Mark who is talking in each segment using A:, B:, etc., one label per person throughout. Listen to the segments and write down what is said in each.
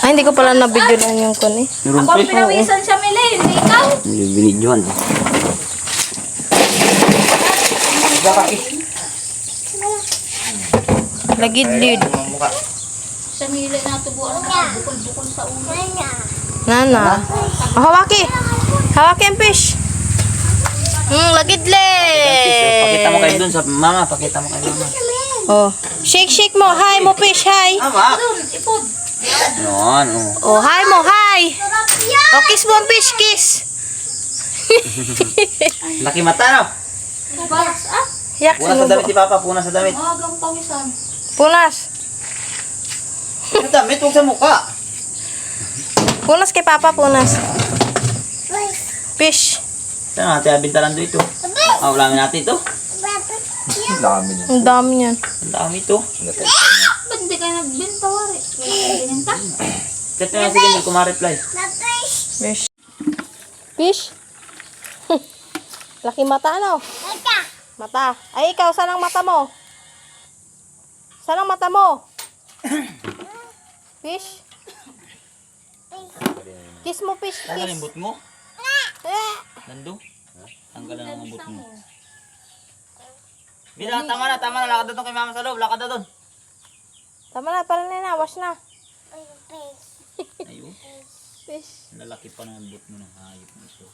A: Ay, hindi ko pala na-video lang yung kun eh.
B: Ako ang pinawisan siya, Mili. Hindi ikaw.
C: Hindi binidyohan.
A: Lagid-lid.
B: Siya, Mili, natubuan na bukol-bukol sa ulo.
A: Nana. Oh, hawaki. Hawaki ang fish. Lagid-lid.
C: Pakita mo kayo dun sa mama. Pakita mo kayo mama.
A: Oh. Shake mo. Hi mo, fish. Hi.
C: Tama.
B: Doon, ipod.
C: Noon.
A: Oh, hi mo. Hi. Oh, kiss mo ang fish. Kiss.
C: Laki mata no?
B: Balas, ah.
A: Yak,
C: Punas sa damit ni Papa. Punas sa damit.
B: Magang pawisan.
A: Punas.
C: Sa damit. Huwag sa mukha.
A: Punas kay Papa, punas. Fish.
C: Saan natin abintaran doon ito? Ulamin natin ito.
D: Ang dami niya.
A: Ang dami niyan.
C: Ang dami ito.
B: Ba't hindi kayo nagbenta, Wari? Bininta?
C: Chat na sige. Hindi ko ma-reply.
A: Fish. Fish. Laki mata, ano? Mata. Ay, ikaw, saan ang mata mo? Saan ang mata mo? Fish. Kiss mo, fish.
C: Tanggal
A: Kiss.
C: yung boot mo?
A: Eh.
C: Nando? Tanggal na ang boot mo. Bila, tama na. Lakad na doon kay mama sa loob. Lakad na doon.
A: Tama na, parang na. Wash na.
C: Ayun.
A: Fish.
C: Lalaki pa ng boot mo ng hayop mo ito.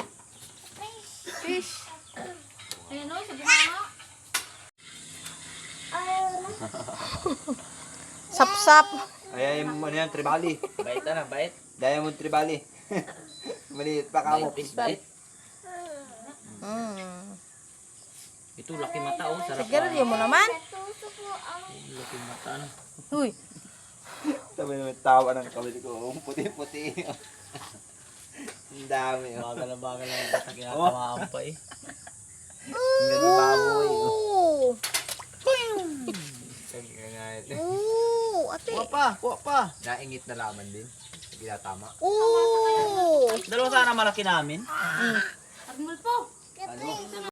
A: Fish.
B: Ayan o, sabi mo.
A: Sap-sap.
D: Ay, ano yan, tribali.
C: Bait na, bait.
D: Diamond tribali. Maliit pa ka mo.
C: Bait. Ito, laki mata oh. Sarap
A: Sigarilyo mo naman.
C: Laki mata no.
A: Uy.
D: Sabi naman tawa ng kamay ko. Puti-puti. Ang dami.
C: Bagal na basta kinatamaan pa eh.
D: Ang ganda baboy.
A: Ooh. Ate.
D: Kuha pa. Naingit na laman din. Hindi na tama.
A: Ooh.
C: Dalawa sana malaki namin.
B: Agmul po.
D: Ano?